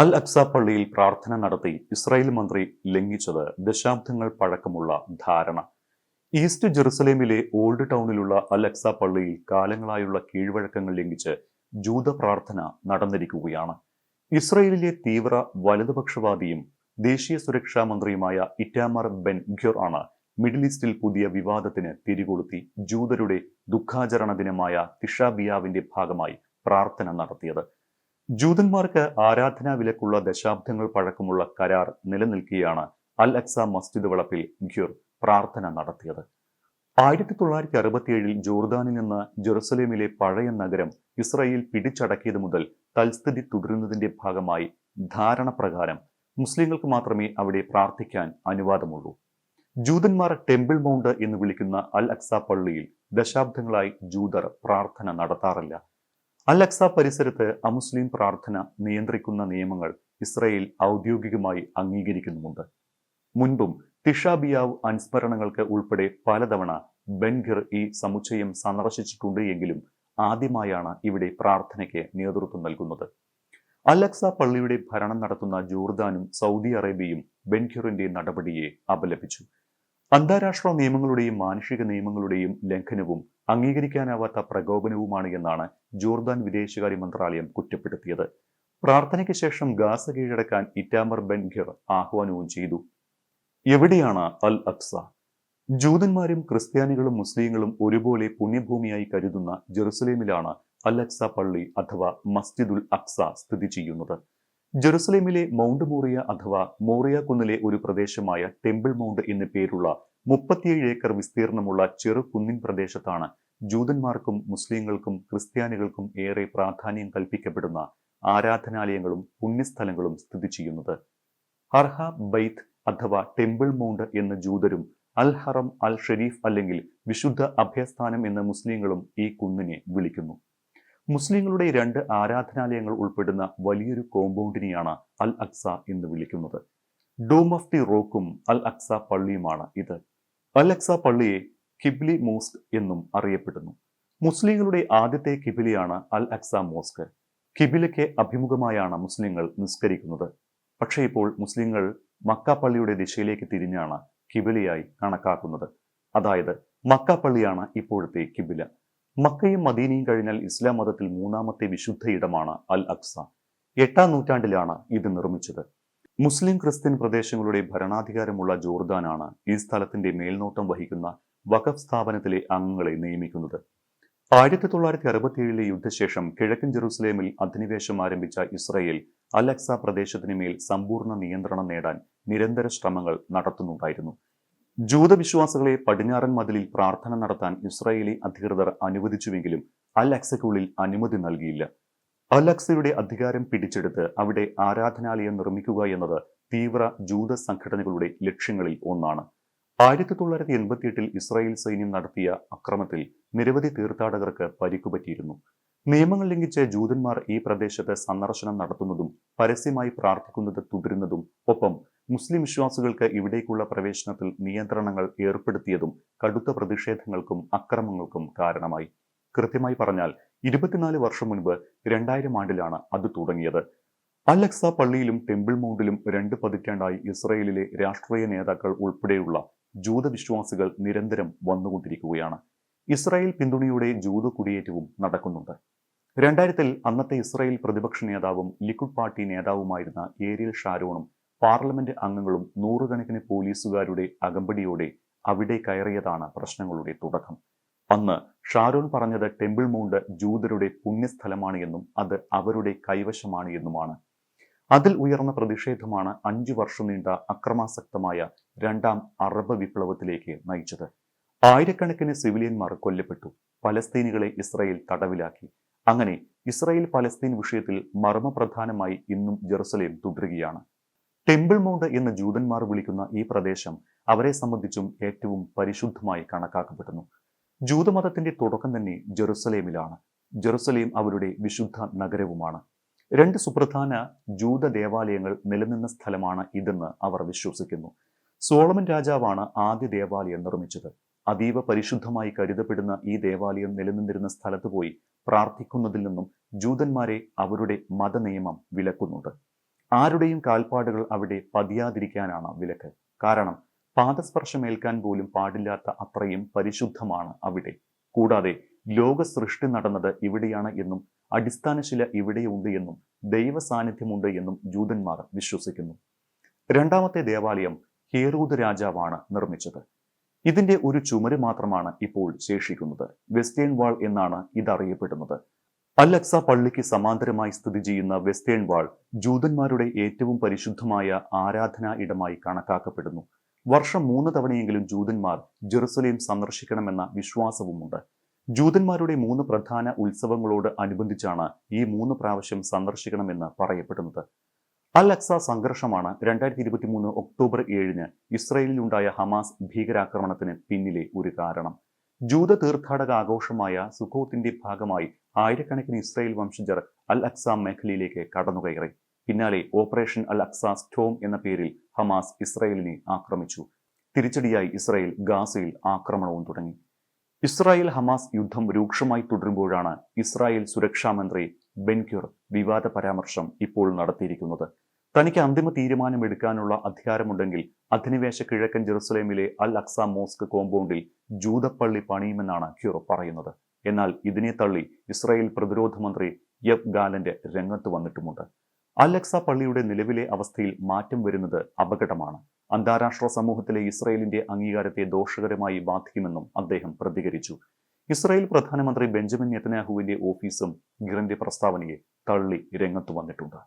അൽ അക്സ പള്ളിയിൽ പ്രാർത്ഥന നടത്തി ഇസ്രായേൽ മന്ത്രി ലംഘിച്ചത് ദശാബ്ദങ്ങൾ പഴക്കമുള്ള ധാരണ. ഈസ്റ്റ് ജെറുസലേമിലെ ഓൾഡ് ടൗണിലുള്ള അൽ അക്സ പള്ളിയിൽ കാലങ്ങളായുള്ള കീഴ്വഴക്കങ്ങൾ ലംഘിച്ച് ജൂത പ്രാർത്ഥന നടന്നിരിക്കുകയാണ്. ഇസ്രായേലിലെ തീവ്ര വലതുപക്ഷവാദിയും ദേശീയ സുരക്ഷാ മന്ത്രിയുമായ ഇറ്റാമർ ബെൻ ഗ്വിർ ആണ് മിഡിൽ ഈസ്റ്റിൽ പുതിയ വിവാദത്തിന് തിരികൊളുത്തി ജൂതരുടെ ദുഃഖാചരണ ദിനമായ തിഷ ബിയാവിന്റെ ഭാഗമായി പ്രാർത്ഥന നടത്തിയത്. ജൂതന്മാർക്ക് ആരാധനാ വിലക്കുള്ള ദശാബ്ദങ്ങൾ പഴക്കമുള്ള കരാർ നിലനിൽക്കെയാണ് അൽ അക്സ മസ്ജിദ് വളപ്പിൽ ഗ്യുർ പ്രാർത്ഥന നടത്തിയത്. 1967 ജോർദാനിൽ നിന്ന് ജെറുസലേമിലെ പഴയ നഗരം ഇസ്രായേൽ പിടിച്ചടക്കിയത് മുതൽ തൽസ്ഥിതി തുടരുന്നതിന്റെ ഭാഗമായി ധാരണ പ്രകാരം മുസ്ലിങ്ങൾക്ക് മാത്രമേ അവിടെ പ്രാർത്ഥിക്കാൻ അനുവാദമുള്ളൂ. ജൂതന്മാർ ടെമ്പിൾ മൗണ്ട് എന്ന് വിളിക്കുന്ന അൽ അക്സ പള്ളിയിൽ ദശാബ്ദങ്ങളായി ജൂതർ പ്രാർത്ഥന നടത്താറില്ല. അൽ അക്സ പരിസരത്ത് അമുസ്ലിം പ്രാർത്ഥന നിയന്ത്രിക്കുന്ന നിയമങ്ങൾ ഇസ്രായേൽ ഔദ്യോഗികമായി അംഗീകരിക്കുന്നുമുണ്ട്. മുൻപും തിഷ ബിയാവ് അനുസ്മരണങ്ങൾക്ക് ഉൾപ്പെടെ പലതവണ ബെൻ ഗ്വിർ ഈ സമുച്ചയം സന്ദർശിച്ചിട്ടുണ്ട് എങ്കിലും ആദ്യമായാണ് ഇവിടെ പ്രാർത്ഥനയ്ക്ക് നേതൃത്വം നൽകുന്നത്. അൽ അക്സ പള്ളിയുടെ ഭരണം നടത്തുന്ന ജോർദാനും സൗദി അറേബ്യയും ബെൻ ഗ്വിറിന്റെ നടപടിയെ അപലപിച്ചു. അന്താരാഷ്ട്ര നിയമങ്ങളുടെയും മാനുഷിക നിയമങ്ങളുടെയും ലംഘനവും അംഗീകരിക്കാനാവാത്ത പ്രകോപനവുമാണ് എന്നാണ് ജോർദാൻ വിദേശകാര്യ മന്ത്രാലയം കുറ്റപ്പെടുത്തിയത്. പ്രാർത്ഥനയ്ക്ക് ശേഷം ഗാസ കീഴടക്കാൻ ഇറ്റാമർ ബെൻ ഗ്വിർ ആഹ്വാനവും ചെയ്തു. എവിടെയാണ് അൽ അക്സ? ജൂതന്മാരും ക്രിസ്ത്യാനികളും മുസ്ലിങ്ങളും ഒരുപോലെ പുണ്യഭൂമിയായി കരുതുന്ന ജെറുസലേമിലാണ് അൽ അക്സ പള്ളി അഥവാ മസ്ജിദുൽ അക്സ സ്ഥിതി ചെയ്യുന്നത്. ജെറുസലേമിലെ മൗണ്ട് മോറിയ അഥവാ മോറിയ കുന്നിലെ ഒരു പ്രദേശമായ ടെമ്പിൾ മൗണ്ട് എന്നു പേരുള്ള 37 ഏക്കർ വിസ്തീർണമുള്ള ചെറു കുന്നിൻ പ്രദേശത്താണ് ജൂതന്മാർക്കും മുസ്ലിങ്ങൾക്കും ക്രിസ്ത്യാനികൾക്കും ഏറെ പ്രാധാന്യം കൽപ്പിക്കപ്പെടുന്ന ആരാധനാലയങ്ങളും പുണ്യസ്ഥലങ്ങളും സ്ഥിതി ചെയ്യുന്നത്. ഹർഹ ബൈത്ത് അഥവാ ടെമ്പിൾ മൗണ്ട് എന്ന് ജൂതരും അൽ ഹറം അൽ ഷരീഫ് അല്ലെങ്കിൽ വിശുദ്ധ അഭയസ്ഥാനം എന്ന് മുസ്ലിങ്ങളും ഈ കുന്നിനെ വിളിക്കുന്നു. മുസ്ലിങ്ങളുടെ 2 ആരാധനാലയങ്ങൾ ഉൾപ്പെടുന്ന വലിയൊരു കോമ്പൗണ്ടിനെയാണ് അൽ അക്സ എന്ന് വിളിക്കുന്നത്. ഡോം ഓഫ് ദി റോക്കും അൽ അക്സ പള്ളിയുമാണ് ഇത്. അൽ അക്സ പള്ളിയെ കിബ്ലി മോസ്ക് എന്നും അറിയപ്പെടുന്നു. മുസ്ലിങ്ങളുടെ ആദ്യത്തെ കിബിലയാണ് അൽ അക്സ മോസ്ക്. കിബിലയ്ക്ക് അഭിമുഖമായാണ് മുസ്ലിങ്ങൾ നിസ്കരിക്കുന്നത്. പക്ഷേ ഇപ്പോൾ മുസ്ലിങ്ങൾ മക്ക പള്ളിയുടെ ദിശയിലേക്ക് തിരിഞ്ഞാണ് കിബിലയായി കണക്കാക്കുന്നത്. അതായത് മക്ക പള്ളിയാണ് ഇപ്പോഴത്തെ കിബില. മക്കയും മദീനയും കഴിഞ്ഞാൽ ഇസ്ലാം മതത്തിൽ 3ാമത്തെ വിശുദ്ധ ഇടമാണ് അൽ അക്സ. 8ാം നൂറ്റാണ്ടിലാണ് ഇത് നിർമ്മിച്ചത്. മുസ്ലിം ക്രിസ്ത്യൻ പ്രദേശങ്ങളുടെ ഭരണാധികാരമുള്ള ജോർദാനാണ് ഈ സ്ഥലത്തിന്റെ മേൽനോട്ടം വഹിക്കുന്ന വഖഫ് സ്ഥാപനത്തിലെ അംഗങ്ങളെ നിയമിക്കുന്നത്. 1967 യുദ്ധശേഷം കിഴക്കൻ ജെറുസലേമിൽ അധിനിവേശം ആരംഭിച്ച ഇസ്രായേൽ അൽ അക്സ പ്രദേശത്തിന് മേൽ സമ്പൂർണ്ണ നിയന്ത്രണം നേടാൻ നിരന്തര ശ്രമങ്ങൾ നടത്തുന്നുണ്ടായിരുന്നു. ജൂതവിശ്വാസികളെ പടിഞ്ഞാറൻ മതിലിൽ പ്രാർത്ഥന നടത്താൻ ഇസ്രായേലി അധികൃതർ അനുവദിച്ചുവെങ്കിലും അൽ അക്സയ്ക്കുള്ളിൽ അനുമതി നൽകിയില്ല. അൽ അക്സയുടെ അധികാരം പിടിച്ചെടുത്ത് അവിടെ ആരാധനാലയം നിർമ്മിക്കുക എന്നത് തീവ്ര ജൂത സംഘടനകളുടെ ലക്ഷ്യങ്ങളിൽ ഒന്നാണ്. 1988 ഇസ്രായേൽ സൈന്യം നടത്തിയ അക്രമത്തിൽ നിരവധി തീർത്ഥാടകർക്ക് പരിക്കുപറ്റിയിരുന്നു. നിയമങ്ങൾ ലംഘിച്ച് ജൂതന്മാർ ഈ പ്രദേശത്ത് സന്ദർശനം നടത്തുന്നതും പരസ്യമായി പ്രാർത്ഥിക്കുന്നത് തുടരുന്നതും ഒപ്പം മുസ്ലിം വിശ്വാസികൾക്ക് ഇവിടേക്കുള്ള പ്രവേശനത്തിൽ നിയന്ത്രണങ്ങൾ ഏർപ്പെടുത്തിയതും കടുത്ത പ്രതിഷേധങ്ങൾക്കും അക്രമങ്ങൾക്കും കാരണമായി. കൃത്യമായി പറഞ്ഞാൽ 24 വർഷം മുൻപ് 2000 ആണ്ടിലാണ് അത് തുടങ്ങിയത്. അൽ അക്സ പള്ളിയിലും ടെമ്പിൾ മൗണ്ടിലും 2 പതിറ്റാണ്ടായി ഇസ്രായേലിലെ രാഷ്ട്രീയ നേതാക്കൾ ഉൾപ്പെടെയുള്ള ജൂതവിശ്വാസികൾ നിരന്തരം വന്നുകൊണ്ടിരിക്കുകയാണ്. ഇസ്രായേൽ പിന്തുണയോടെ ജൂത കുടിയേറ്റവും നടക്കുന്നുണ്ട്. 2000 അന്നത്തെ ഇസ്രായേൽ പ്രതിപക്ഷ നേതാവും ലിക്കുഡ് പാർട്ടി നേതാവുമായിരുന്ന ഏരിയൽ ഷാരോണും പാർലമെന്റ് അംഗങ്ങളും നൂറുകണക്കിന് പോലീസുകാരുടെ അകമ്പടിയോടെ അവിടെ കയറിയതാണ് പ്രശ്നങ്ങളുടെ തുടക്കം. അന്ന് ഷാരോൺ പറഞ്ഞത് ടെമ്പിൾ മൗണ്ട് ജൂതരുടെ പുണ്യസ്ഥലമാണ് എന്നും അത് അവരുടെ കൈവശമാണ് എന്നുമാണ്. അതിൽ ഉയർന്ന പ്രതിഷേധമാണ് 5 വർഷം നീണ്ട അക്രമാസക്തമായ 2ാം അറബ് വിപ്ലവത്തിലേക്ക് നയിച്ചത്. ആയിരക്കണക്കിന് സിവിലിയന്മാർ കൊല്ലപ്പെട്ടു. പലസ്തീനികളെ ഇസ്രായേൽ തടവിലാക്കി. അങ്ങനെ ഇസ്രായേൽ പലസ്തീൻ വിഷയത്തിൽ മർമ്മപ്രധാനമായി ഇന്നും ജെറുസലേം തുടരുകയാണ്. ടെമ്പിൾ മൗണ്ട് എന്ന് ജൂതന്മാർ വിളിക്കുന്ന ഈ പ്രദേശം അവരെ സംബന്ധിച്ചും ഏറ്റവും പരിശുദ്ധമായി കണക്കാക്കപ്പെടുന്നു. ജൂതമതത്തിന്റെ തുടക്കം തന്നെ ജെറുസലേമിലാണ്. ജെറുസലേം അവരുടെ വിശുദ്ധ നഗരവുമാണ്. 2 സുപ്രധാന ജൂത ദേവാലയങ്ങൾ നിലനിന്ന സ്ഥലമാണ് ഇതെന്ന് അവർ വിശ്വസിക്കുന്നു. സോളമൻ രാജാവാണ് ആദ്യ ദേവാലയം നിർമ്മിച്ചത്. അതീവ പരിശുദ്ധമായി കരുതപ്പെടുന്ന ഈ ദേവാലയം നിലനിന്നിരുന്ന സ്ഥലത്ത് പോയി പ്രാർത്ഥിക്കുന്നതിൽ നിന്നും ജൂതന്മാരെ അവരുടെ മതനിയമം വിലക്കുന്നുണ്ട്. ആരുടെയും കാൽപ്പാടുകൾ അവിടെ പതിയാതിരിക്കാനാണ് വിലക്ക്. കാരണം പാദസ്പർശമേൽക്കാൻ പോലും പാടില്ലാത്ത അത്രയും പരിശുദ്ധമാണ് അവിടെ. കൂടാതെ ലോക സൃഷ്ടി നടന്നത് ഇവിടെയാണ് എന്നും അടിസ്ഥാനശില ഇവിടെയുണ്ട് എന്നും ദൈവ സാന്നിധ്യമുണ്ട് എന്നും ജൂതന്മാർ വിശ്വസിക്കുന്നു. രണ്ടാമത്തെ ദേവാലയം ഹേറോദ് രാജാവാണ് നിർമ്മിച്ചത്. ഇതിന്റെ ഒരു ചുമര് മാത്രമാണ് ഇപ്പോൾ ശേഷിക്കുന്നത്. വെസ്റ്റേൺ വാൾ എന്നാണ് ഇതറിയപ്പെടുന്നത്. അൽ അക്സ പള്ളിക്ക് സമാന്തരമായി സ്ഥിതി ചെയ്യുന്ന വെസ്റ്റേൺ വാൾ ജൂതന്മാരുടെ ഏറ്റവും പരിശുദ്ധമായ ആരാധനാ ഇടമായി കണക്കാക്കപ്പെടുന്നു. വർഷം 3 തവണയെങ്കിലും ജൂതന്മാർ ജെറുസലേം സന്ദർശിക്കണമെന്ന വിശ്വാസവുമുണ്ട്. ജൂതന്മാരുടെ 3 പ്രധാന ഉത്സവങ്ങളോട് അനുബന്ധിച്ചാണ് ഈ 3 പ്രാവശ്യം സന്ദർശിക്കണമെന്ന് പറയപ്പെടുന്നത്. അൽ അക്സ സംഘർഷമാണ് 2023 ഒക്ടോബർ 7 ഇസ്രായേലിലുണ്ടായ ഹമാസ് ഭീകരാക്രമണത്തിന് പിന്നിലെ ഒരു കാരണം. ജൂത തീർത്ഥാടക ആഘോഷമായ സുക്കോത്തിന്റെ ഭാഗമായി ആയിരക്കണക്കിന് ഇസ്രായേൽ വംശജർ അൽ അക്സ മേഖലയിലേക്ക് കടന്നുകയറി. പിന്നാലെ ഓപ്പറേഷൻ അൽ അക്സ സ്റ്റോം എന്ന പേരിൽ ഹമാസ് ഇസ്രായേലിനെ ആക്രമിച്ചു. തിരിച്ചടിയായി ഇസ്രായേൽ ഗാസയിൽ ആക്രമണവും തുടങ്ങി. ഇസ്രായേൽ ഹമാസ് യുദ്ധം രൂക്ഷമായി തുടരുമ്പോഴാണ് ഇസ്രായേൽ സുരക്ഷാ മന്ത്രി ബെൻഗ്വിർ വിവാദ പരാമർശം ഇപ്പോൾ നടത്തിയിരിക്കുന്നത്. തനിക്ക് അന്തിമ തീരുമാനമെടുക്കാനുള്ള അധികാരമുണ്ടെങ്കിൽ അധിനിവേശ കിഴക്കൻ ജെറുസലേമിലെ അൽ അക്സ മോസ്ക് കോമ്പൗണ്ടിൽ ജൂതപ്പള്ളി പണിയുമെന്നാണ് ഗ്വിർ പറയുന്നത്. എന്നാൽ ഇതിനെ തള്ളി ഇസ്രായേൽ പ്രതിരോധ മന്ത്രി യവ് ഗാലന്റ് രംഗത്ത് വന്നിട്ടുമുണ്ട്. അൽ അക്സ പള്ളിയുടെ നിലവിലെ അവസ്ഥയിൽ മാറ്റം വരുന്നത് അപകടമാണ്. അന്താരാഷ്ട്ര സമൂഹത്തിലെ ഇസ്രായേലിന്റെ അംഗീകാരത്തെ ദോഷകരമായി ബാധിക്കുമെന്നും അദ്ദേഹം പ്രതികരിച്ചു. ഇസ്രായേൽ പ്രധാനമന്ത്രി ബെഞ്ചമിൻ നെതന്യാഹുവിന്റെ ഓഫീസും ഗ്വിറിന്റെ പ്രസ്താവനയെ തള്ളി രംഗത്ത് വന്നിട്ടുണ്ട്.